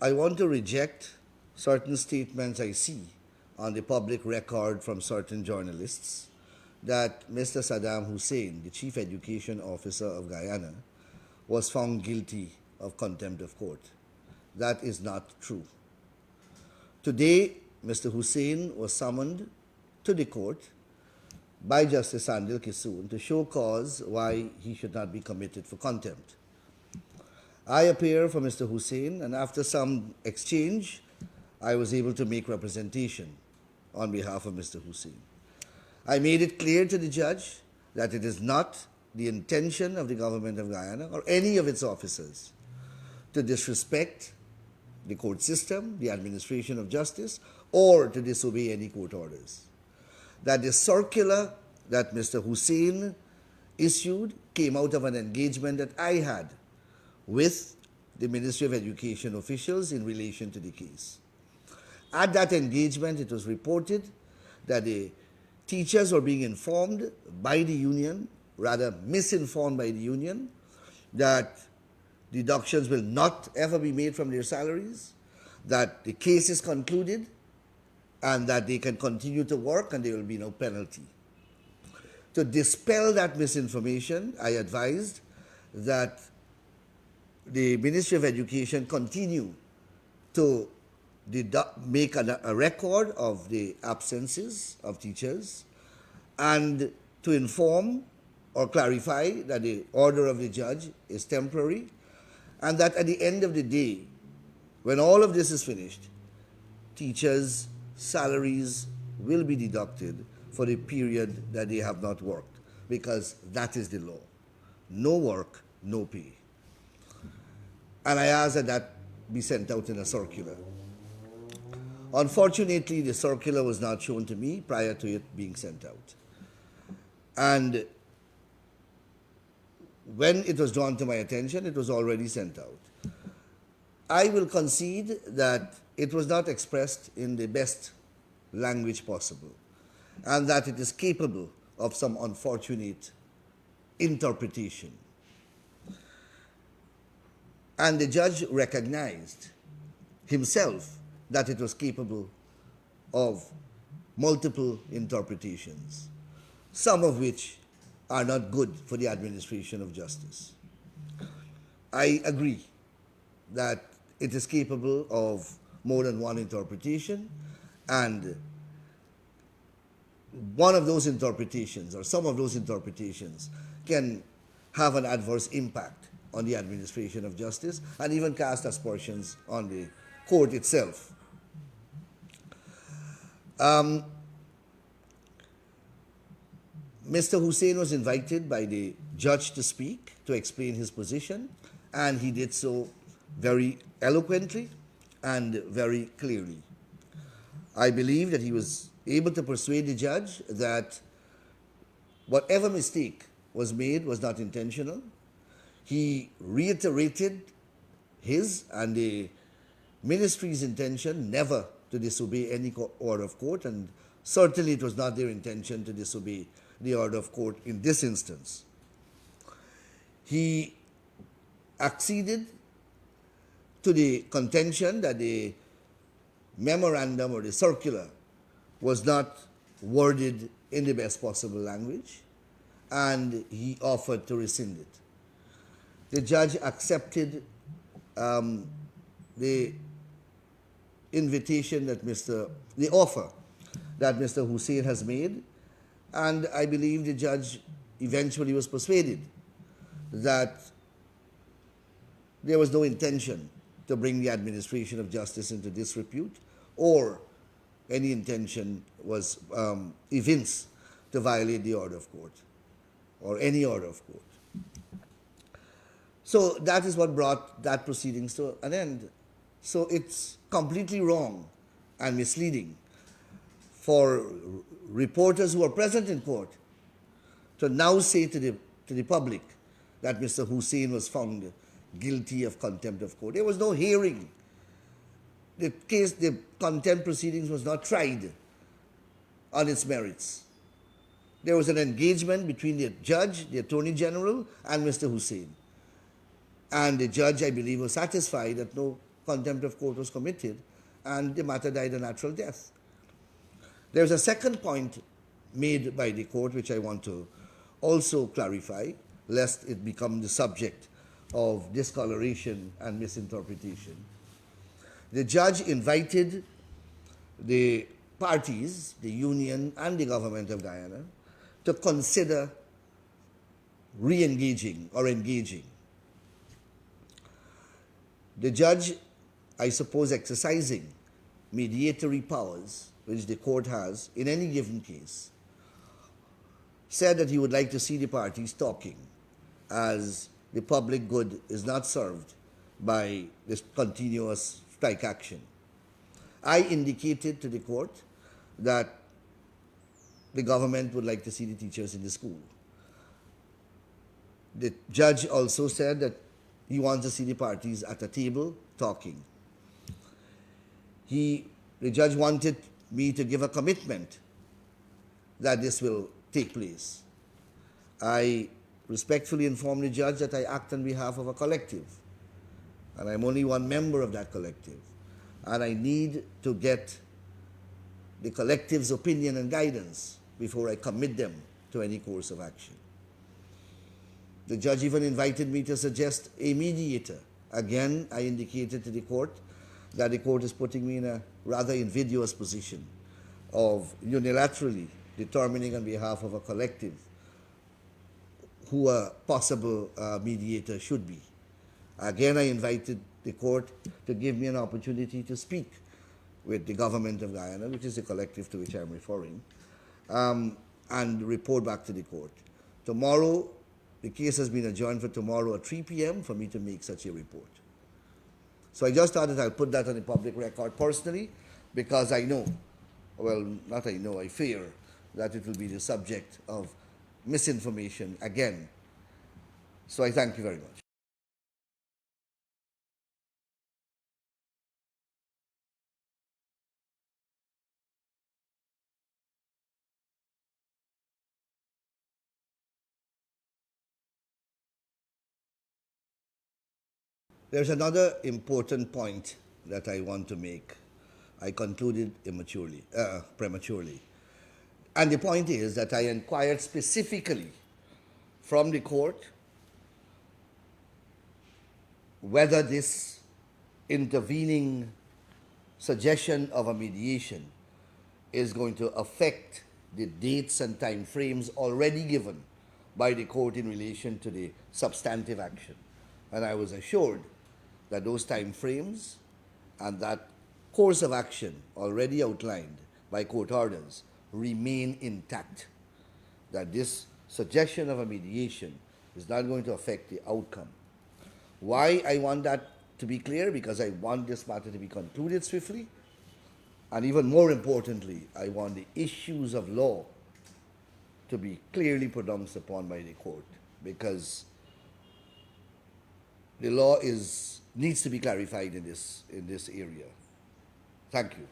I want to reject certain statements I see on the public record from certain journalists that Mr. Saddam Hussain, the Chief Education Officer of Guyana, was found guilty of contempt of court. That is not true. Today, Mr. Hussain was summoned to the court by Justice Anil to show cause why he should not be committed for contempt. I appear for Mr. Hussain, and after some exchange, I was able to make representation on behalf of Mr. Hussain. I made it clear to the judge that it is not the intention of the government of Guyana or any of its officers to disrespect the court system, the administration of justice, or to disobey any court orders. That the circular that Mr. Hussain issued came out of an engagement that I had with the Ministry of Education officials in relation to the case. At that engagement, it was reported that the teachers were being informed by the union, rather misinformed by the union, that deductions will not ever be made from their salaries, that the case is concluded, and that they can continue to work and there will be no penalty. To dispel that misinformation, I advised that the Ministry of Education continue to make a record of the absences of teachers and to inform or clarify that the order of the judge is temporary and that at the end of the day, when all of this is finished, teachers' salaries will be deducted for the period that they have not worked, because that is the law. No work, no pay. And I asked that that be sent out in a circular. Unfortunately, the circular was not shown to me prior to it being sent out. And when it was drawn to my attention, it was already sent out. I will concede that it was not expressed in the best language possible, and that it is capable of some unfortunate interpretation. And the judge recognized himself that it was capable of multiple interpretations, some of which are not good for the administration of justice. I agree that it is capable of more than one interpretation, and one of those interpretations or some of those interpretations can have an adverse impact on the administration of justice and even cast aspersions on the court itself. Mr. Hussain was invited by the judge to speak, to explain his position, and he did so very eloquently and very clearly. I believe that he was able to persuade the judge that whatever mistake was made was not intentional. He reiterated his and the ministry's intention never to disobey any order of court, and certainly it was not their intention to disobey the order of court in this instance. He acceded to the contention that the memorandum or the circular was not worded in the best possible language, and he offered to rescind it. The judge accepted the invitation that the offer that Mr. Hussain has made, and I believe the judge eventually was persuaded that there was no intention to bring the administration of justice into disrepute, or any intention was evinced to violate the order of court or any order of court. So that is what brought that proceedings to an end. So it's completely wrong and misleading for reporters who are present in court to now say to the public that Mr. Hussain was found guilty of contempt of court. There was no hearing. The contempt proceedings was not tried on its merits. There was an engagement between the judge, the Attorney General, and Mr. Hussain. And the judge, I believe, was satisfied that no contempt of court was committed and the matter died a natural death. There's a second point made by the court which I want to also clarify, lest it become the subject of discoloration and misinterpretation. The judge invited the parties, the union and the government of Guyana, to consider re-engaging or engaging. The judge, I suppose, exercising mediatory powers which the court has in any given case, said that he would like to see the parties talking, as the public good is not served by this continuous strike action. I indicated to the court that the government would like to see the teachers in the school. The judge also said that he wants to see the parties at a table talking. The judge wanted me to give a commitment that this will take place. I respectfully informed the judge that I act on behalf of a collective, and I'm only one member of that collective, and I need to get the collective's opinion and guidance before I commit them to any course of action. The judge even invited me to suggest a mediator. Again, I indicated to the court that the court is putting me in a rather invidious position of unilaterally determining on behalf of a collective who a possible mediator should be. Again, I invited the court to give me an opportunity to speak with the government of Guyana, which is the collective to which I'm referring, and report back to the court. Tomorrow, the case has been adjourned for tomorrow at 3 p.m. for me to make such a report. So I just thought that I'll put that on the public record personally, because I know, well, not I know, I fear that it will be the subject of misinformation again. So I thank you very much. There's another important point that I want to make. I concluded prematurely. And the point is that I inquired specifically from the court whether this intervening suggestion of a mediation is going to affect the dates and time frames already given by the court in relation to the substantive action. And I was assured that those time frames and that course of action already outlined by court orders remain intact, that this suggestion of a mediation is not going to affect the outcome. Why I want that to be clear? Because I want this matter to be concluded swiftly, and even more importantly, I want the issues of law to be clearly pronounced upon by the court, because the law needs to be clarified in this area. Thank you.